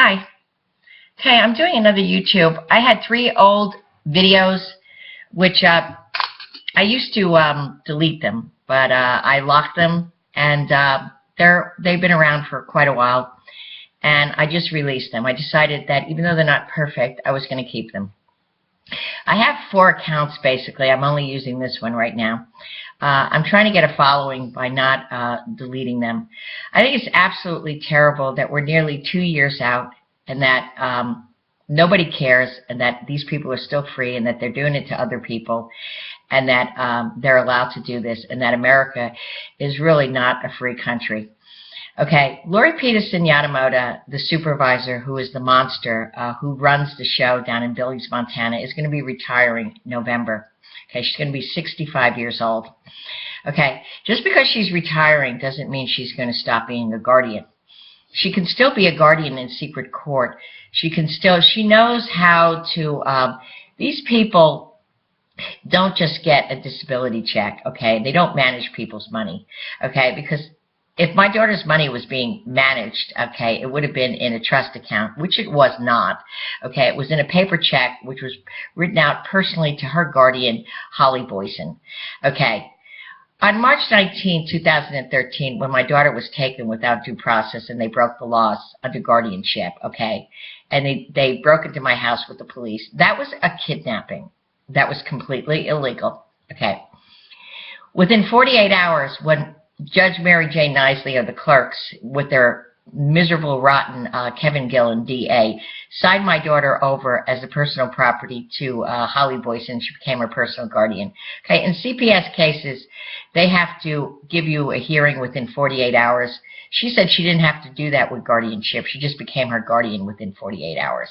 Hi. Okay, I'm doing another YouTube. I had 3 old videos, which I used to delete them, but I locked them, and they've been around for quite a while, and I just released them. I decided that even though they're not perfect, I was going to keep them. I have 4 accounts, basically. I'm only using this one right now. I'm trying to get a following by not deleting them. I think it's absolutely terrible that we're nearly 2 years out and that nobody cares, and that these people are still free, and that they're doing it to other people, and that they're allowed to do this, and that America is really not a free country. Okay, Lori Peterson Yadamoda, the supervisor, who is the monster, who runs the show down in Billings, Montana, is going to be retiring in November. Okay, she's going to be 65 years old. Okay, just because she's retiring doesn't mean she's going to stop being a guardian. She can still be a guardian in secret court. She knows how to, these people don't just get a disability check, okay? They don't manage people's money, okay? Because if my daughter's money was being managed, okay, it would have been in a trust account, which it was not, okay? It was in a paper check, which was written out personally to her guardian, Holly Boyson, okay? On March 19, 2013, when my daughter was taken without due process and they broke the laws under guardianship, okay, and they broke into my house with the police, that was a kidnapping. That was completely illegal, okay? Within 48 hours, when Judge Mary J. Nisley of the clerks, with their miserable, rotten Kevin Gillen, DA, signed my daughter over as a personal property to Holly Boyson. She became her personal guardian. Okay, in CPS cases, they have to give you a hearing within 48 hours. She said she didn't have to do that with guardianship. She just became her guardian within 48 hours.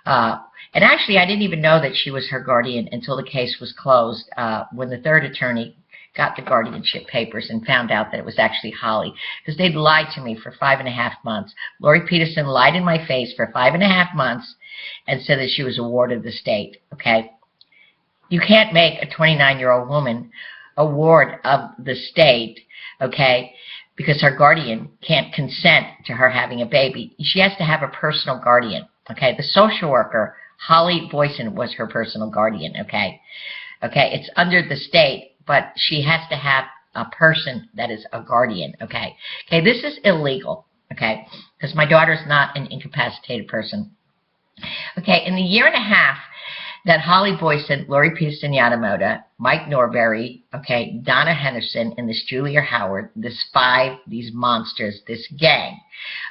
And actually, I didn't even know that she was her guardian until the case was closed, when the third attorney got the guardianship papers and found out that it was actually Holly, because they'd lied to me for 5.5 months. Lori Peterson lied in my face for 5.5 months and said that she was a ward of the state, okay? You can't make a 29-year-old woman a ward of the state, okay, because her guardian can't consent to her having a baby. She has to have a personal guardian, okay? The social worker, Holly Boyson, was her personal guardian, okay? Okay, it's under the state, but she has to have a person that is a guardian, okay? Okay, this is illegal, okay, because my daughter's not an incapacitated person. Okay, in the year and a half that Holly Boyson, Lori Peterson Yadamoda, Mike Norberry, okay, Donna Henderson, and this Julia Howard, these monsters, this gang,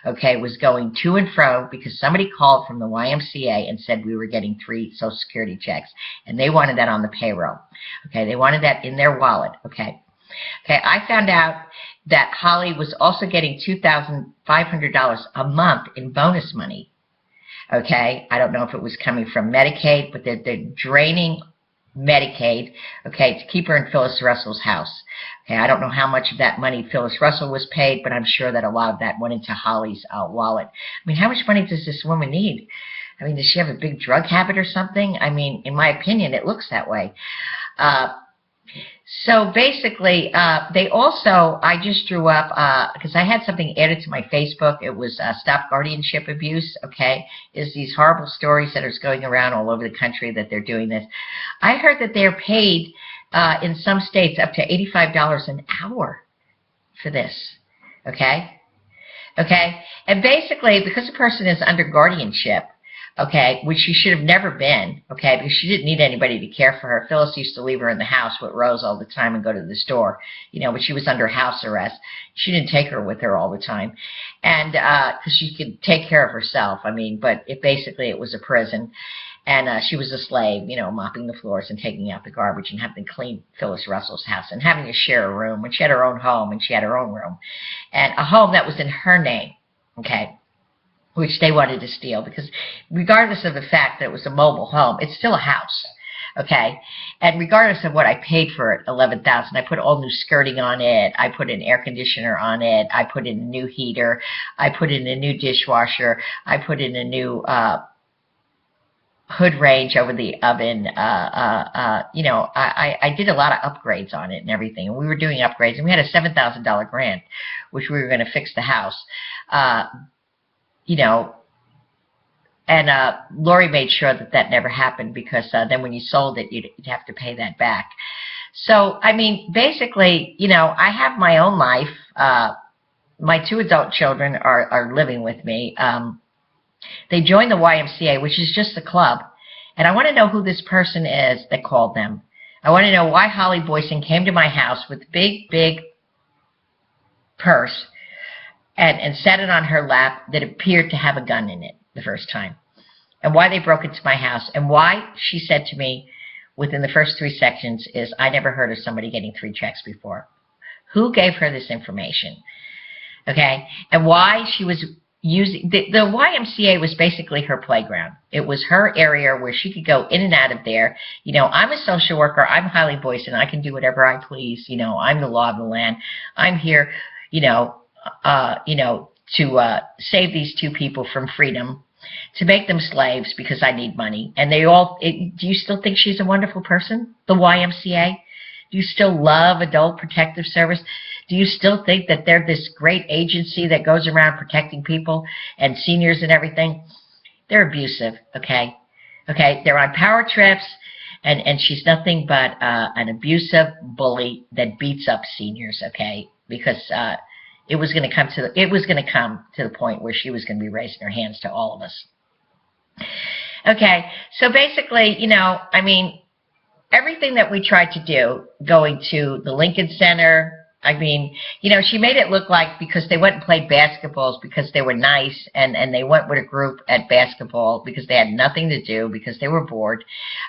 okay, was going to and fro because somebody called from the YMCA and said we were getting 3 Social Security checks, and they wanted that on the payroll. Okay, they wanted that in their wallet, okay. Okay, I found out that Holly was also getting $2,500 a month in bonus money. Okay, I don't know if it was coming from Medicaid, but they're draining Medicaid, okay, to keep her in Phyllis Russell's house. Okay, I don't know how much of that money Phyllis Russell was paid, but I'm sure that a lot of that went into Holly's wallet. I mean, how much money does this woman need? I mean, does she have a big drug habit or something? I mean, in my opinion, it looks that way. So basically, I just drew up, because I had something added to my Facebook. It was Stop Guardianship Abuse, okay? Is these horrible stories that are going around all over the country that they're doing this. I heard that they're paid in some states up to $85 an hour for this, okay? Okay? And basically, because a person is under guardianship, okay, which she should have never been, okay, because she didn't need anybody to care for her. Phyllis used to leave her in the house with Rose all the time and go to the store, you know, but she was under house arrest. She didn't take her with her all the time, and because she could take care of herself, I mean, but basically it was a prison, and she was a slave, you know, mopping the floors and taking out the garbage and having to clean Phyllis Russell's house and having to share a room, and she had her own home, and she had her own room, and a home that was in her name, okay, which they wanted to steal, because regardless of the fact that it was a mobile home, it's still a house, okay? And regardless of what I paid for it, $11,000, I put all new skirting on it, I put an air conditioner on it, I put in a new heater, I put in a new dishwasher, I put in a new hood range over the oven. You know, I did a lot of upgrades on it and everything. And we were doing upgrades, and we had a $7,000 grant, which we were going to fix the house. You know, And Lori made sure that that never happened, because then when you sold it, you'd have to pay that back. So, I mean, basically, you know, I have my own life. My 2 adult children are living with me. They joined the YMCA, which is just a club. And I want to know who this person is that called them. I want to know why Holly Boyson came to my house with a big, big purse and set it on her lap that appeared to have a gun in it the first time. And why they broke into my house. And why she said to me within the first 3 sections is, I never heard of somebody getting 3 checks before. Who gave her this information? Okay? And why she was using, the YMCA was basically her playground. It was her area where she could go in and out of there. You know, I'm a social worker. I'm Holly Boyson. I can do whatever I please. You know, I'm the law of the land. I'm here, to save these 2 people from freedom, to make them slaves because I need money. And they all, do you still think she's a wonderful person, the YMCA? Do you still love Adult Protective Service? Do you still think that they're this great agency that goes around protecting people and seniors and everything? They're abusive, okay? Okay, they're on power trips, and she's nothing but an abusive bully that beats up seniors, okay? Because it was going to come to the point where she was going to be raising her hands to all of us. Okay, so basically, you know, I mean, everything that we tried to do, going to the Lincoln Center, I mean, you know, she made it look like because they went and played basketballs because they were nice, and they went with a group at basketball because they had nothing to do, because they were bored,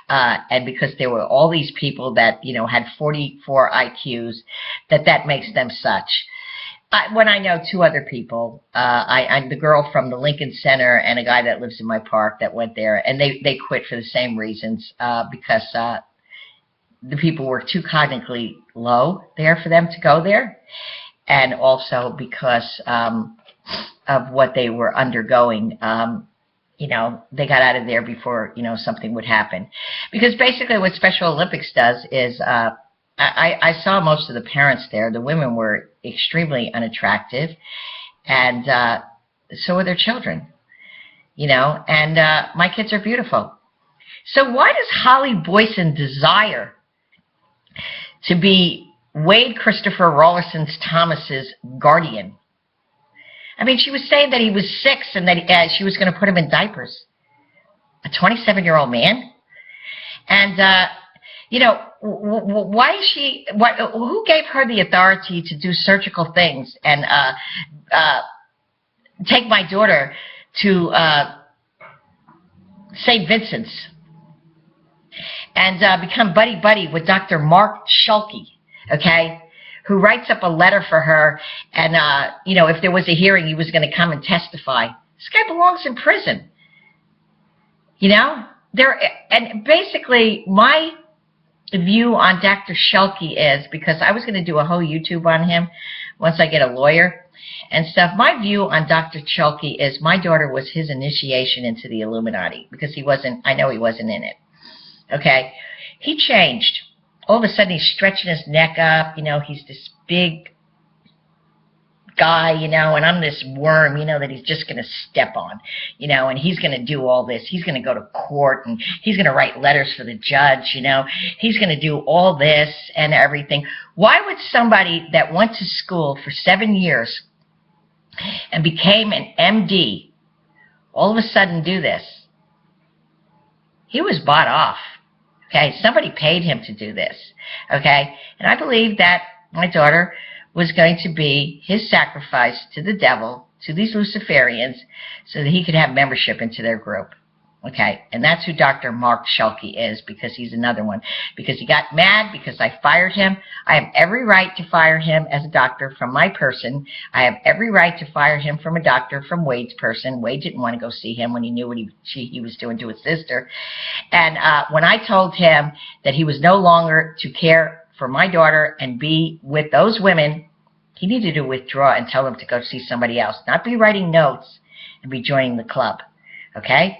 and because there were all these people that, you know, had 44 IQs, that makes them such. When I know 2 other people, I'm the girl from the Lincoln Center and a guy that lives in my park that went there, and they quit for the same reasons, because the people were too cognitively low there for them to go there, and also because of what they were undergoing. You know, they got out of there before, you know, something would happen. Because basically what Special Olympics does is, I saw most of the parents there. The women were extremely unattractive, and so were their children, you know, and my kids are beautiful. So why does Holly Boyson desire to be Wade Christopher Rawlinson Thomas's guardian? I mean, she was saying that he was 6 and that she was going to put him in diapers. A 27-year-old man? And, you know, why is she, who gave her the authority to do surgical things and take my daughter to St. Vincent's and become buddy-buddy with Dr. Mark Schulke, okay, who writes up a letter for her, and, you know, if there was a hearing, he was going to come and testify. This guy belongs in prison, you know? And basically, my view on Dr. Schulke is, because I was going to do a whole YouTube on him once I get a lawyer and stuff. My view on Dr. Schulke is my daughter was his initiation into the Illuminati, because I know he wasn't in it. Okay, he changed. All of a sudden, he's stretching his neck up. You know, he's this big guy, you know, and I'm this worm, you know, that he's just going to step on, you know, and he's going to do all this. He's going to go to court, and he's going to write letters for the judge, you know. He's going to do all this and everything. Why would somebody that went to school for 7 years and became an MD all of a sudden do this? He was bought off. Okay, somebody paid him to do this, okay? And I believe that my daughter was going to be his sacrifice to the devil, to these Luciferians, so that he could have membership into their group, okay? And that's who Dr. Mark Schulke is, because he's another one. Because he got mad because I fired him. I have every right to fire him as a doctor from my person. I have every right to fire him from a doctor from Wade's person. Wade didn't want to go see him when he knew what he was doing to his sister. And when I told him that he was no longer to care for my daughter and be with those women, he needed to withdraw and tell them to go see somebody else, not be writing notes and be joining the club, okay?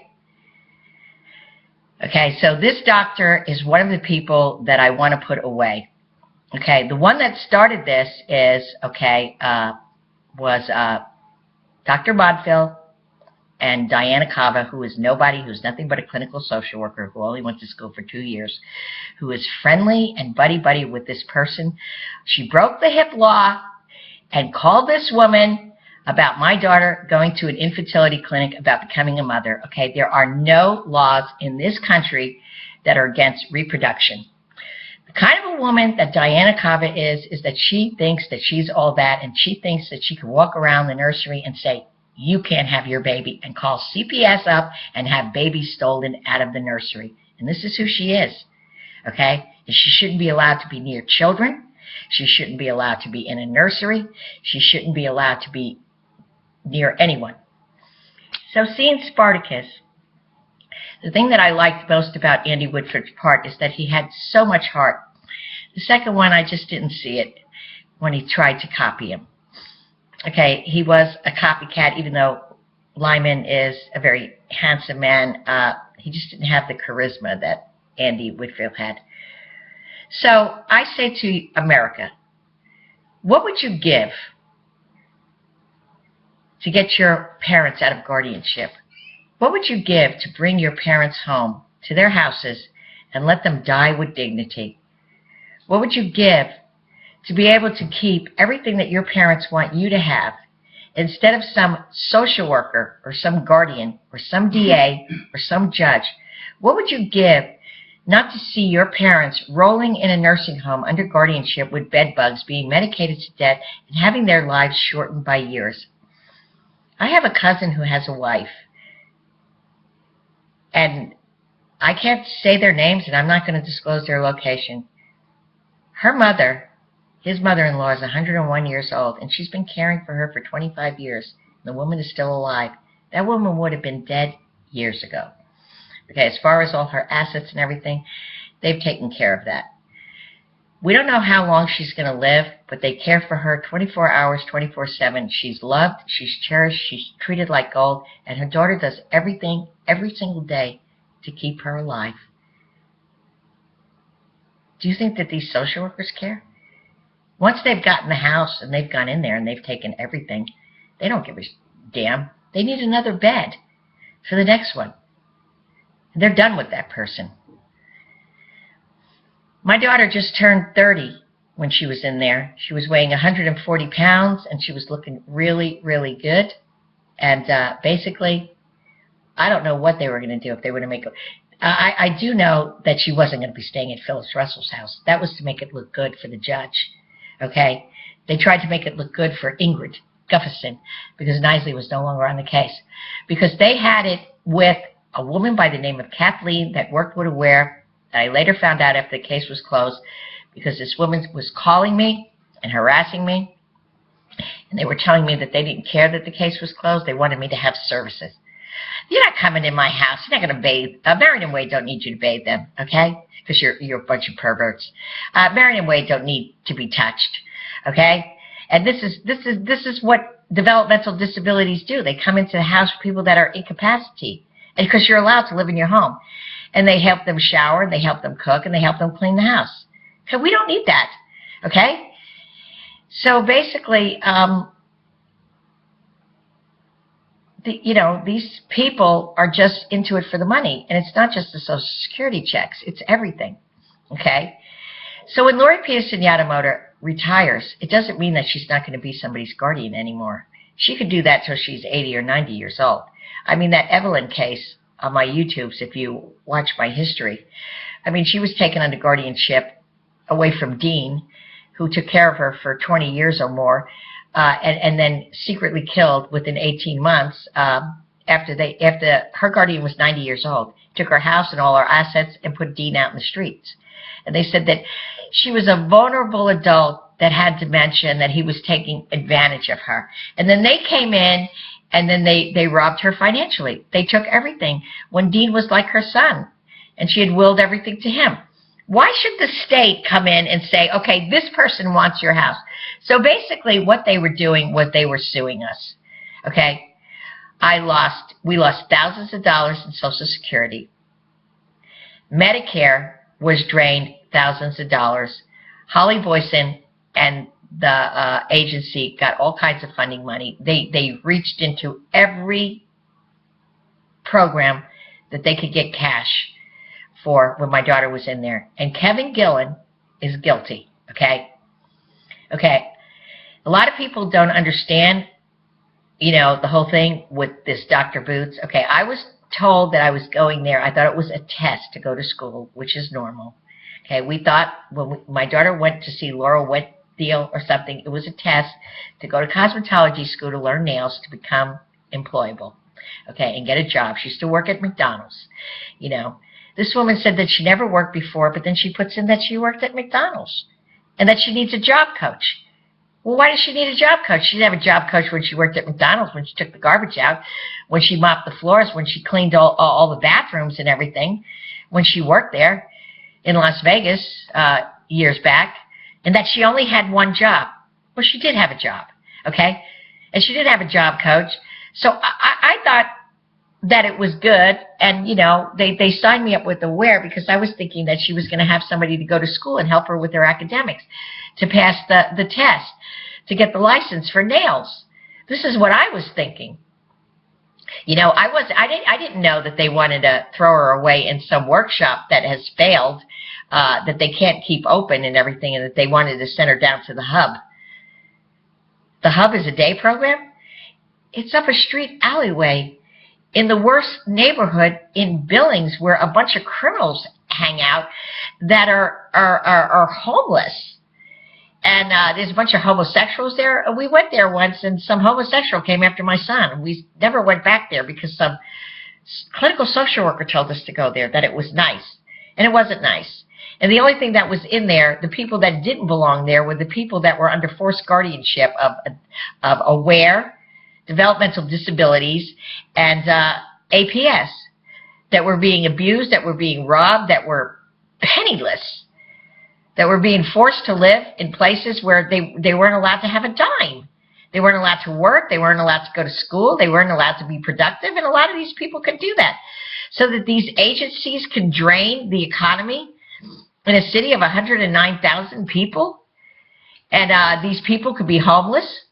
Okay, so this doctor is one of the people that I want to put away. Okay, the one that started this is, okay, was Dr. Bodfill, and Diana Cava, who is nobody, who's nothing but a clinical social worker who only went to school for 2 years, who is friendly and buddy-buddy with this person. She broke the HIP law and called this woman about my daughter going to an infertility clinic about becoming a mother. Okay, there are no laws in this country that are against reproduction. The kind of a woman that Diana Cava is that she thinks that she's all that, and she thinks that she can walk around the nursery and say, you can't have your baby, and call CPS up and have babies stolen out of the nursery. And this is who she is, okay? And she shouldn't be allowed to be near children. She shouldn't be allowed to be in a nursery. She shouldn't be allowed to be near anyone. So seeing Spartacus, the thing that I liked most about Andy Woodford's part is that he had so much heart. The second one, I just didn't see it when he tried to copy him. Okay, he was a copycat, even though Lyman is a very handsome man. He just didn't have the charisma that Andy Whitfield had. So I say to America, what would you give to get your parents out of guardianship? What would you give to bring your parents home to their houses and let them die with dignity? What would you give to be able to keep everything that your parents want you to have, instead of some social worker or some guardian or some DA or some judge? What would you give not to see your parents rolling in a nursing home under guardianship with bed bugs, being medicated to death, and having their lives shortened by years? I have a cousin who has a wife, and I can't say their names, and I'm not going to disclose their location. Her mother, his mother-in-law, is 101 years old, and she's been caring for her for 25 years. The woman is still alive. That woman would have been dead years ago. Okay, as far as all her assets and everything, they've taken care of that. We don't know how long she's going to live, but they care for her 24 hours, 24/7. She's loved, she's cherished, she's treated like gold, and her daughter does everything every single day to keep her alive. Do you think that these social workers care? Once they've gotten the house and they've gone in there and they've taken everything, they don't give a damn. They need another bed for the next one. They're done with that person. My daughter just turned 30 when she was in there. She was weighing 140 pounds, and she was looking really, really good. And basically, I don't know what they were going to do if they were to make it. I do know that she wasn't going to be staying at Phyllis Russell's house. That was to make it look good for the judge. Okay? They tried to make it look good for Ingrid Gufferson because Knisley was no longer on the case. Because they had it with a woman by the name of Kathleen that worked with Aware. I later found out after the case was closed because this woman was calling me and harassing me. And they were telling me that they didn't care that the case was closed. They wanted me to have services. You're not coming in my house. You're not going to bathe. Marion and Wade don't need you to bathe them, okay? Because you're a bunch of perverts. Marion and Wade don't need to be touched, okay? And this is what developmental disabilities do. They come into the house for people that are incapacitated, and because you're allowed to live in your home, and they help them shower, they help them cook, and they help them clean the house. So we don't need that, okay? So basically, these people are just into it for the money. And it's not just the Social Security checks. It's everything. Okay? So when Lori Peterson Yadamoto retires, it doesn't mean that she's not going to be somebody's guardian anymore. She could do that till she's 80 or 90 years old. I mean, that Evelyn case on my YouTubes, if you watch my history, I mean, she was taken under guardianship away from Dean, who took care of her for 20 years or more. And then secretly killed within 18 months after her guardian was 90 years old. Took her house and all her assets and put Dean out in the streets. And they said that she was a vulnerable adult that had dementia and that he was taking advantage of her. And then they came in and then they robbed her financially. They took everything when Dean was like her son and she had willed everything to him. Why should the state come in and say, okay, this person wants your house? So basically what they were doing was they were suing us, okay? We lost thousands of dollars in Social Security. Medicare was drained thousands of dollars. Holly Boyson and the agency got all kinds of funding money. They reached into every program that they could get cash for when my daughter was in there. And Kevin Gillen is guilty, okay? Okay. A lot of people don't understand, the whole thing with this Dr. Boots. Okay, I was told that I was going there. I thought it was a test to go to school, which is normal. Okay, we thought when my daughter went to see Laura Whitfield or something, it was a test to go to cosmetology school to learn nails to become employable. Okay, and get a job. She used to work at McDonald's. This woman said that she never worked before, but then she puts in that she worked at McDonald's and that she needs a job coach. Well, why does she need a job coach? She didn't have a job coach when she worked at McDonald's, when she took the garbage out, when she mopped the floors, when she cleaned all the bathrooms and everything, when she worked there in Las Vegas years back, and that she only had one job. Well, she did have a job, okay? And she did have a job coach. So I thought that it was good, and, they signed me up with Aware because I was thinking that she was going to have somebody to go to school and help her with her academics to pass the test, to get the license for nails. This is what I was thinking. I didn't know that they wanted to throw her away in some workshop that has failed, that they can't keep open and everything, and that they wanted to send her down to the Hub. The Hub is a day program. It's up a street alleyway in the worst neighborhood in Billings, where a bunch of criminals hang out that are homeless. And there's a bunch of homosexuals there. We went there once, and some homosexual came after my son. We never went back there because some clinical social worker told us to go there, that it was nice. And it wasn't nice. And the only thing that was in there, the people that didn't belong there, were the people that were under forced guardianship of Aware, developmental disabilities, and APS, that were being abused, that were being robbed, that were penniless, that were being forced to live in places where they weren't allowed to have a dime. They weren't allowed to work. They weren't allowed to go to school. They weren't allowed to be productive. And a lot of these people could do that. So that these agencies can drain the economy in a city of 109,000 people. And these people could be homeless,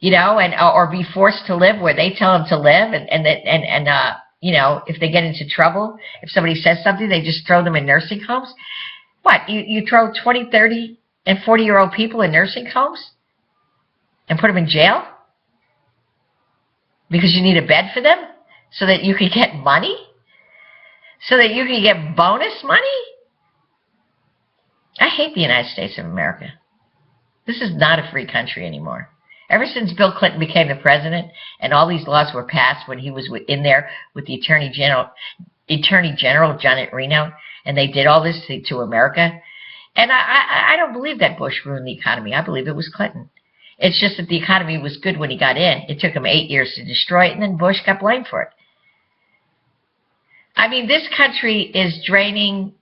or be forced to live where they tell them to live. And if they get into trouble, if somebody says something, they just throw them in nursing homes. What, you throw 20, 30, and 40-year-old people in nursing homes and put them in jail because you need a bed for them so that you can get money? So that you can get bonus money? I hate the United States of America. This is not a free country anymore. Ever since Bill Clinton became the president and all these laws were passed when he was in there with the Attorney General Janet Reno, and they did all this to America. And I don't believe that Bush ruined the economy. I believe it was Clinton. It's just that the economy was good when he got in. It took him 8 years to destroy it, and then Bush got blamed for it. I mean, this country is draining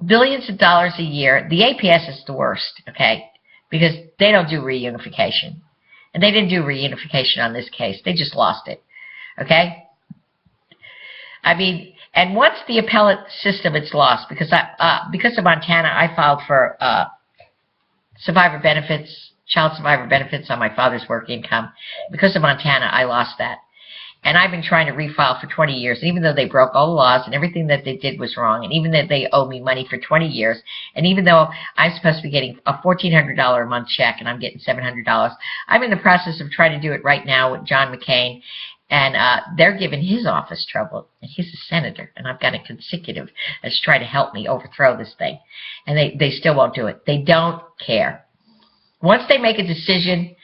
billions of dollars a year. The APS is the worst, okay, because they don't do reunification. And they didn't do reunification on this case. They just lost it, okay? I mean, and once the appellate system is lost, because of Montana, I filed for survivor benefits, child survivor benefits on my father's work income. Because of Montana, I lost that. And I've been trying to refile for 20 years, and even though they broke all the laws and everything that they did was wrong, and even that they owe me money for 20 years, and even though I'm supposed to be getting a $1,400 a month check and I'm getting $700, I'm in the process of trying to do it right now with John McCain. And they're giving his office trouble. And he's a senator. And I've got a consecutive that's trying to help me overthrow this thing. And they still won't do it. They don't care. Once they make a decision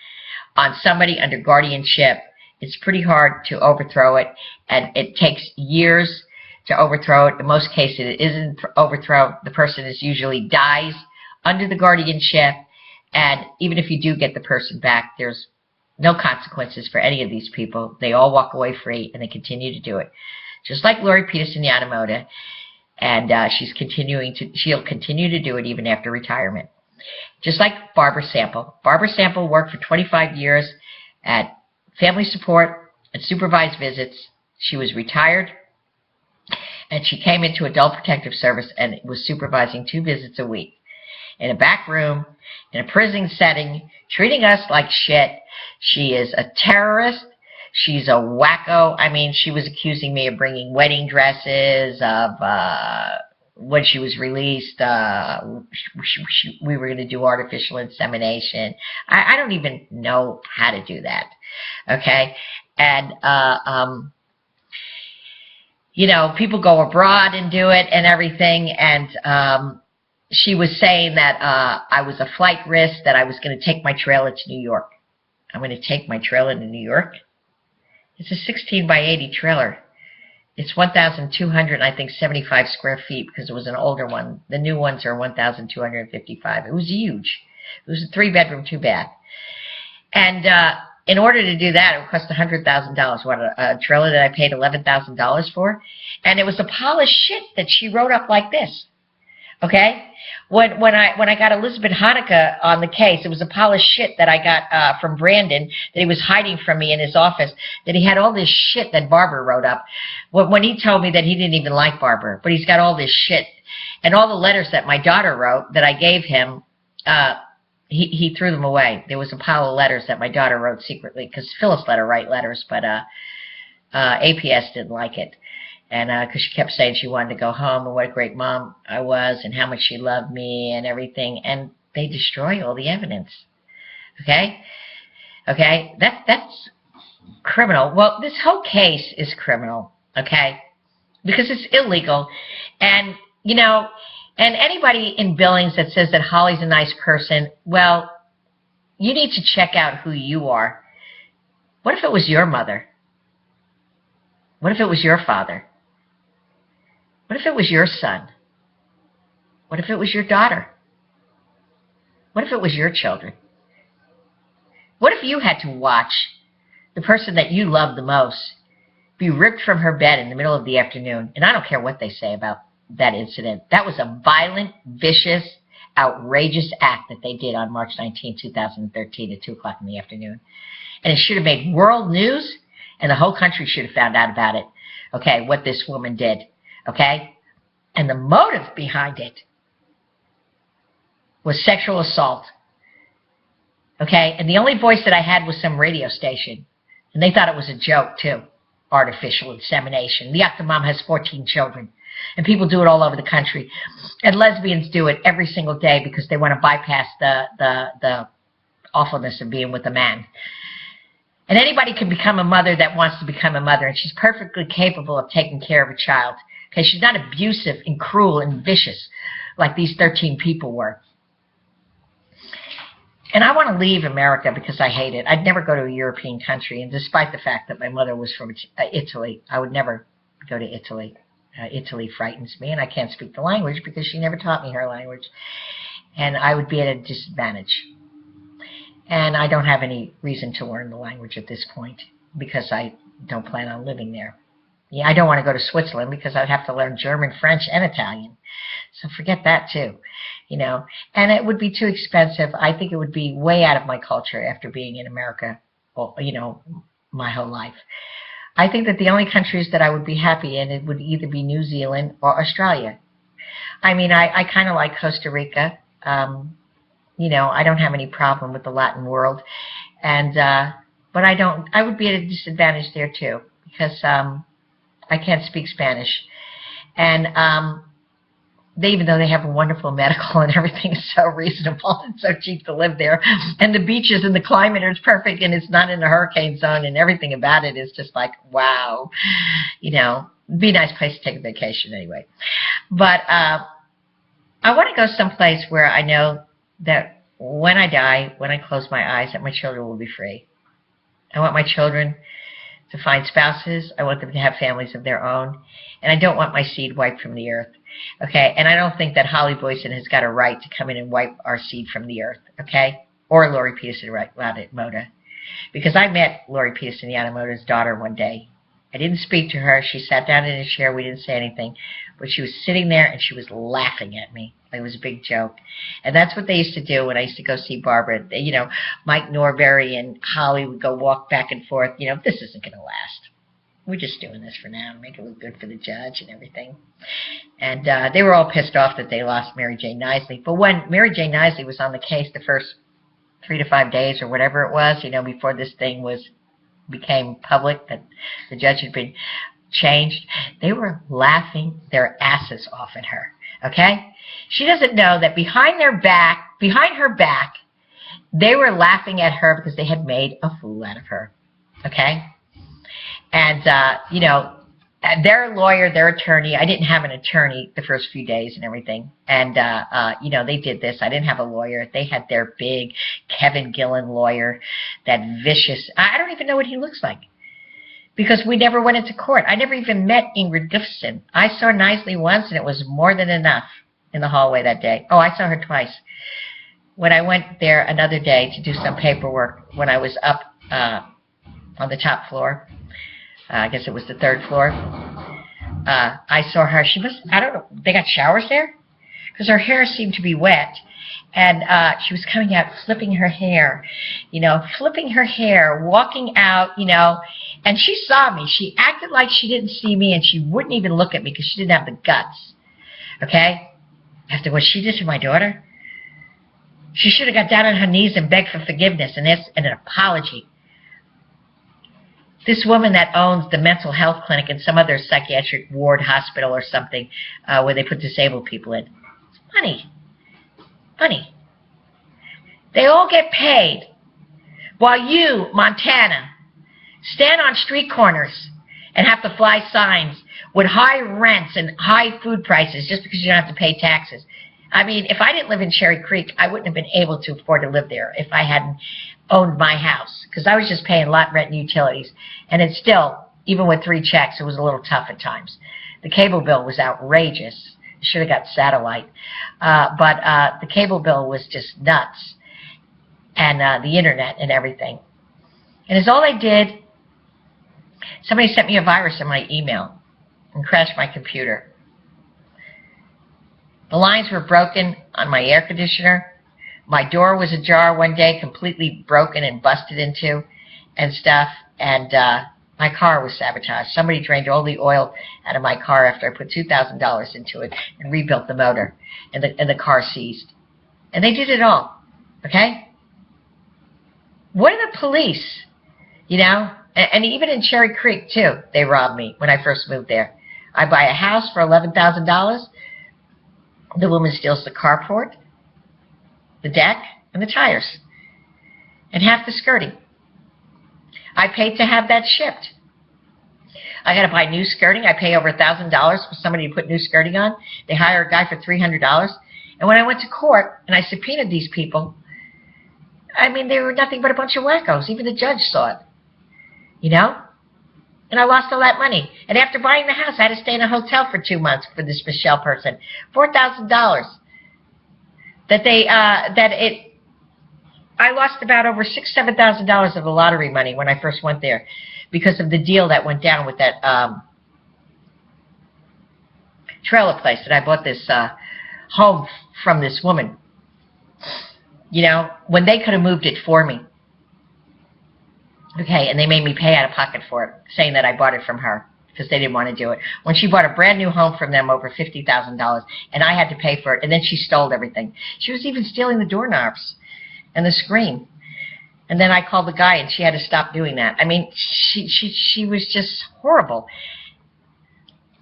on somebody under guardianship, it's pretty hard to overthrow it. And it takes years to overthrow it. In most cases, it isn't overthrown. The person is usually dies under the guardianship. And even if you do get the person back, there's no consequences for any of these people. They all walk away free, and they continue to do it. Just like Lori Peterson Yamamoto, and she'll continue to do it even after retirement. Just like Barbara Sample. Barbara Sample worked for 25 years at family support and supervised visits. She was retired, and she came into Adult Protective Service and was supervising 2 visits a week in a back room, in a prison setting, treating us like shit. She is a terrorist. She's a wacko. I mean, she was accusing me of bringing wedding dresses, of when she was released, we were going to do artificial insemination. I don't even know how to do that. Okay? And, you know, people go abroad and do it and everything. And she was saying that I was a flight risk, that I was going to take my trailer to New York. I'm going to take my trailer to New York? It's a 16 by 80 trailer. It's 1,200, I think, 75 square feet because it was an older one. The new ones are 1,255. It was huge. It was a 3-bedroom, 2-bath. And in order to do that, it would cost $100,000. What, a trailer that I paid $11,000 for? And it was a pile of shit that she wrote up like this. Okay? When I got Elizabeth Hanukkah on the case, it was a pile of shit that I got from Brandon that he was hiding from me in his office, that he had all this shit that Barbara wrote up. When he told me that he didn't even like Barbara, but he's got all this shit. And all the letters that my daughter wrote that I gave him, he threw them away. There was a pile of letters that my daughter wrote secretly, because Phyllis let her write letters, but APS didn't like it. And because she kept saying she wanted to go home and what a great mom I was and how much she loved me and everything. And they destroy all the evidence. Okay? Okay? That's criminal. Well, this whole case is criminal. Okay? Because it's illegal. And, you know, and anybody in Billings that says that Holly's a nice person, well, you need to check out who you are. What if it was your mother? What if it was your father? What if it was your son? What if it was your daughter? What if it was your children? What if you had to watch the person that you love the most be ripped from her bed in the middle of the afternoon? And I don't care what they say about that incident. That was a violent, vicious, outrageous act that they did on March 19, 2013 at 2 o'clock in the afternoon. And it should have made world news, and the whole country should have found out about it. Okay, what this woman did. Okay? And the motive behind it was sexual assault. Okay? And the only voice that I had was some radio station. And they thought it was a joke, too. Artificial insemination. The Octomom has 14 children. And people do it all over the country. And lesbians do it every single day because they want to bypass the awfulness of being with a man. And anybody can become a mother that wants to become a mother. And she's perfectly capable of taking care of a child. Okay, she's not abusive and cruel and vicious like these 13 people were. And I want to leave America because I hate it. I'd never go to a European country. And despite the fact that my mother was from Italy, I would never go to Italy. Italy frightens me, and I can't speak the language because she never taught me her language. And I would be at a disadvantage. And I don't have any reason to learn the language at this point because I don't plan on living there. Yeah, I don't want to go to Switzerland because I'd have to learn German, French, and Italian. So forget that too, you know. And it would be too expensive. I think it would be way out of my culture after being in America, you know, my whole life. I think that the only countries that I would be happy in, it would either be New Zealand or Australia. I mean, I kind of like Costa Rica. You know, I don't have any problem with the Latin world. And, but I would be at a disadvantage there too because, I can't speak Spanish. And even though they have a wonderful medical and everything is so reasonable and so cheap to live there, and the beaches and the climate are perfect and it's not in a hurricane zone and everything about it is just like, wow. You know, it'd be a nice place to take a vacation anyway. But I want to go someplace where I know that when I die, when I close my eyes, that my children will be free. I want my children to find spouses. I want them to have families of their own. And I don't want my seed wiped from the earth. Okay? And I don't think that Holly Boyson has got a right to come in and wipe our seed from the earth. Okay? Or Lori Peterson Yamamoto. Because I met Lori Peterson Yamamoto's daughter one day. I didn't speak to her. She sat down in a chair. We didn't say anything. But she was sitting there and she was laughing at me. It was a big joke. And that's what they used to do when I used to go see Barbara. You know, Mike Norberry and Holly would go walk back and forth. You know, this isn't going to last. We're just doing this for now, make it look good for the judge and everything. And they were all pissed off that they lost Mary J. Knisley. But when Mary J. Knisley was on the case the first 3 to 5 days or whatever it was, you know, before this thing was became public that the judge had been changed, they were laughing their asses off at her. Okay? She doesn't know that behind her back, they were laughing at her because they had made a fool out of her. Okay? And, their lawyer, their attorney, I didn't have an attorney the first few days and everything. And, they did this. I didn't have a lawyer. They had their big Kevin Gillen lawyer, that vicious, I don't even know what he looks like. Because we never went into court. I never even met Ingrid Gustafson. I saw Knisely once, and it was more than enough in the hallway that day. Oh, I saw her twice. When I went there another day to do some paperwork, when I was up on the top floor, I guess it was the third floor, I saw her. She must, I don't know, they got showers there? Because her hair seemed to be wet. And she was coming out, flipping her hair, walking out, and she saw me. She acted like she didn't see me, and she wouldn't even look at me because she didn't have the guts, okay? After what she did to my daughter, she should have got down on her knees and begged for forgiveness and asked an apology. This woman that owns the mental health clinic in some other psychiatric ward hospital or something where they put disabled people in. It's money. Money. They all get paid while you, Montana, stand on street corners and have to fly signs with high rents and high food prices just because you don't have to pay taxes. I mean, if I didn't live in Cherry Creek, I wouldn't have been able to afford to live there if I hadn't owned my house, because I was just paying lot rent and utilities. And it's still, even with 3 checks, it was a little tough at times. The cable bill was outrageous. Should have got satellite. But the cable bill was just nuts. And the internet and everything. And as all I did, somebody sent me a virus in my email and crashed my computer. The lines were broken on my air conditioner. My door was ajar one day, completely broken and busted into and stuff. And my car was sabotaged. Somebody drained all the oil out of my car after I put $2,000 into it and rebuilt the motor, and the car seized. And they did it all, okay? What are the police, And even in Cherry Creek, too, they robbed me when I first moved there. I buy a house for $11,000. The woman steals the carport, the deck, and the tires, and half the skirting. I paid to have that shipped. I got to buy new skirting. I pay over $1,000 for somebody to put new skirting on. They hire a guy for $300. And when I went to court and I subpoenaed these people, I mean, they were nothing but a bunch of wackos. Even the judge saw it, And I lost all that money. And after buying the house, I had to stay in a hotel for 2 months for this Michelle person. $4,000. I lost about over $6,000, $7,000 of the lottery money when I first went there because of the deal that went down with that trailer place that I bought this home from this woman. When they could have moved it for me. Okay, and they made me pay out of pocket for it, saying that I bought it from her because they didn't want to do it. When she bought a brand new home from them, over $50,000, and I had to pay for it, and then she stole everything. She was even stealing the doorknobs and the screen. And then I called the guy, and she had to stop doing that. I mean, she was just horrible.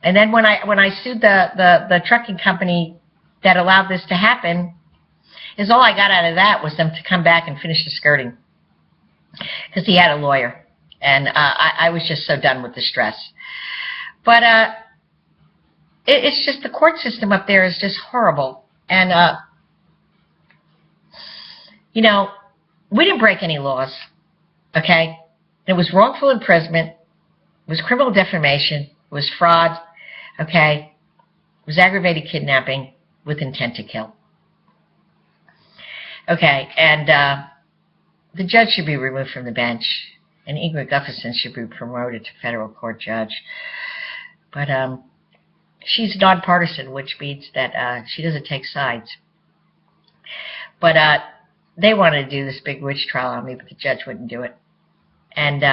And then when I sued the trucking company that allowed this to happen, is all I got out of that was them to come back and finish the skirting. Because he had a lawyer, and I was just so done with the stress. But it's just the court system up there is just horrible. And, we didn't break any laws, okay? It was wrongful imprisonment. It was criminal defamation. It was fraud, okay? It was aggravated kidnapping with intent to kill. Okay, and the judge should be removed from the bench, and Ingrid Gustafson should be promoted to federal court judge. But she's nonpartisan, which means that she doesn't take sides. But they wanted to do this big witch trial on me, but the judge wouldn't do it. And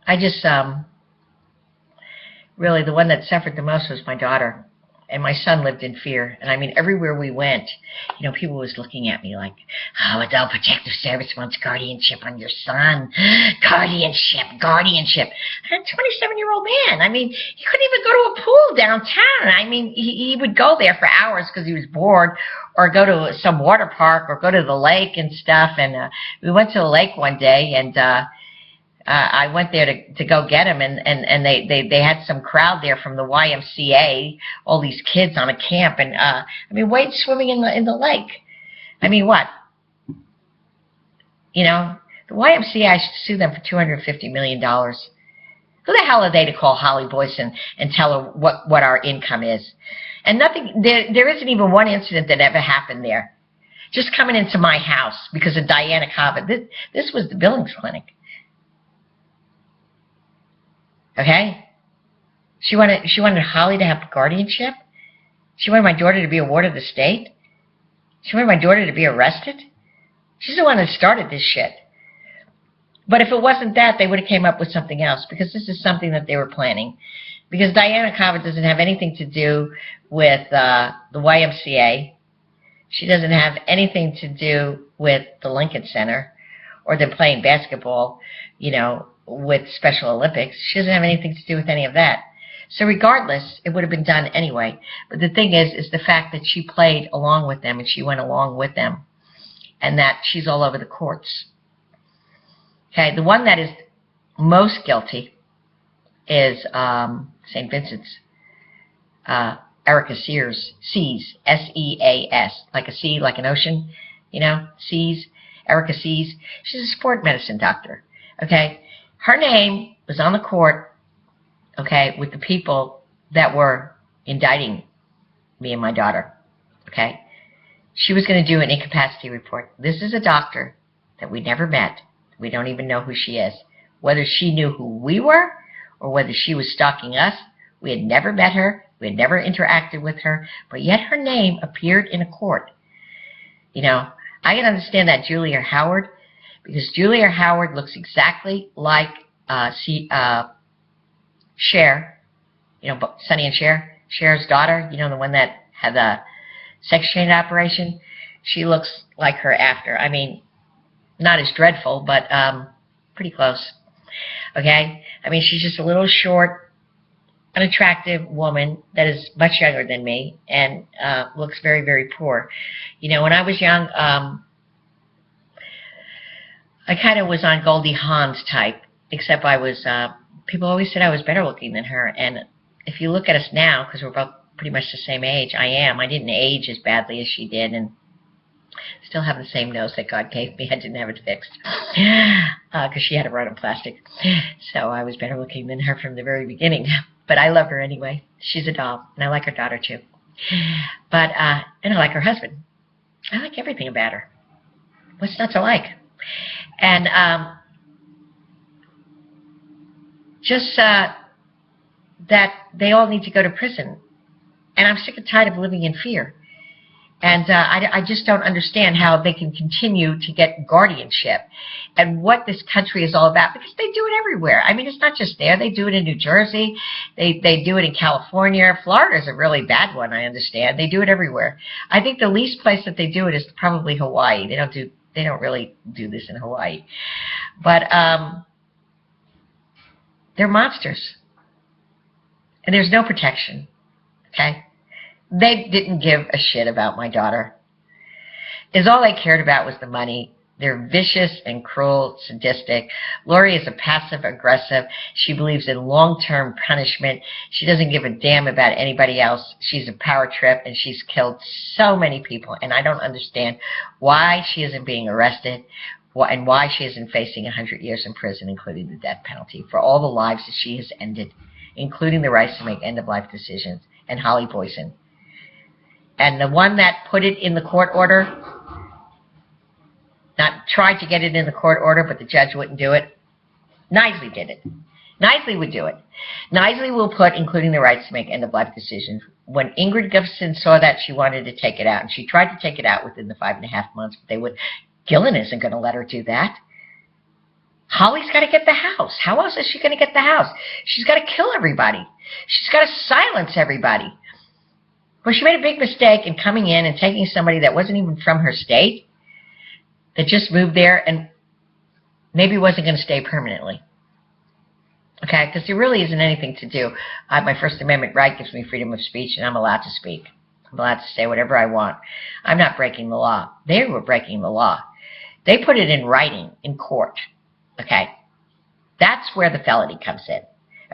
I just, really, the one that suffered the most was my daughter. And my son lived in fear. And I mean, everywhere we went, you know, people was looking at me like, oh, Adult Protective Service wants guardianship on your son. Guardianship, guardianship. And a 27-year-old man. I mean, he couldn't even go to a pool downtown. I mean, he would go there for hours because he was bored, or go to some water park, or go to the lake and stuff. And we went to the lake one day, and I went there to go get him, and they had some crowd there from the YMCA, all these kids on a camp, and I mean, Wade's swimming in the lake. I mean, what? You know, the YMCA, I should sue them for $250 million. Who the hell are they to call Holly Boyson and tell her what our income is? And nothing, there isn't even one incident that ever happened there. Just coming into my house because of Diana Cobbett. This was the Billings Clinic. Okay? She wanted Holly to have guardianship. She wanted my daughter to be a ward of the state. She wanted my daughter to be arrested. She's the one that started this shit. But if it wasn't that, they would have came up with something else, because this is something that they were planning. Because Diana Cobbett doesn't have anything to do with the YMCA. She doesn't have anything to do with the Lincoln Center or them playing basketball, you know, with Special Olympics. She doesn't have anything to do with any of that. So regardless, it would have been done anyway. But the thing is the fact that she played along with them and she went along with them, and that she's all over the courts. Okay, the one that is most guilty is St. Vincent's, Erica Sears, S-E-A-S, like a sea, like an ocean, you know, Seas, Erica Seas. She's a sport medicine doctor, okay? Her name was on the court, okay, with the people that were indicting me and my daughter, okay? She was going to do an incapacity report. This is a doctor that we never met. We don't even know who she is. Whether she knew who we were or whether she was stalking us, we had never met her. We had never interacted with her. But yet her name appeared in a court. You know, I can understand that Julia Howard, because Julia Howard looks exactly like Cher, you know, Sonny and Cher, Cher's daughter, you know, the one that had the sex change operation. She looks like her after. I mean, not as dreadful, but pretty close. Okay? I mean, she's just a little short, unattractive woman that is much younger than me and looks very, very poor. You know, when I was young, I kind of was on Goldie Hawn's type, except I was, people always said I was better looking than her. And if you look at us now, because we're both pretty much the same age, I am. I didn't age as badly as she did, and still have the same nose that God gave me. I didn't have it fixed because she had it right on plastic. So I was better looking than her from the very beginning. But I love her anyway. She's a doll, and I like her daughter too. But and I like her husband. I like everything about her. What's not to like? And just that they all need to go to prison. And I'm sick and tired of living in fear. And I just don't understand how they can continue to get guardianship and what this country is all about, because they do it everywhere. I mean, it's not just there. They do it in New Jersey. They do it in California. Florida's a really bad one, I understand. They do it everywhere. I think the least place that they do it is probably Hawaii. They don't really do this in Hawaii. But they're monsters. And there's no protection. Okay? They didn't give a shit about my daughter. Is all they cared about was the money. They're vicious and cruel, sadistic. Lori is a passive aggressive. She believes in long-term punishment. She doesn't give a damn about anybody else. She's a power trip, and she's killed so many people. And I don't understand why she isn't being arrested and why she isn't facing 100 years in prison, including the death penalty, for all the lives that she has ended, including the rights to make end-of-life decisions, and Holly Boyson. And the one that put it in the court order, not tried to get it in the court order, but the judge wouldn't do it, Knisley did it. Knisley would do it. Knisley will put, including the rights to make end-of-life decisions. When Ingrid Gibson saw that, she wanted to take it out, and she tried to take it out within the 5.5 months, but they would. Gillen isn't going to let her do that. Holly's got to get the house. How else is she going to get the house? She's got to kill everybody. She's got to silence everybody. Well, she made a big mistake in coming in and taking somebody that wasn't even from her state, that just moved there and maybe wasn't going to stay permanently. Okay, because there really isn't anything to do. My First Amendment right gives me freedom of speech, and I'm allowed to speak. I'm allowed to say whatever I want. I'm not breaking the law. They were breaking the law. They put it in writing in court. Okay, that's where the felony comes in.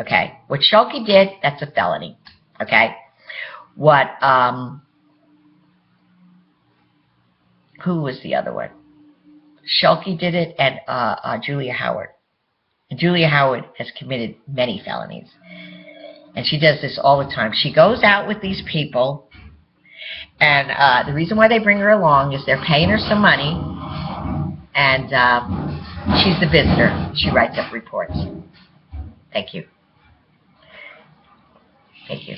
Okay, what Schulke did, that's a felony. Okay, what, who was the other one? Schulke did it, and Julia Howard. And Julia Howard has committed many felonies. And she does this all the time. She goes out with these people, and the reason why they bring her along is they're paying her some money, and she's the visitor. She writes up reports. Thank you. Thank you.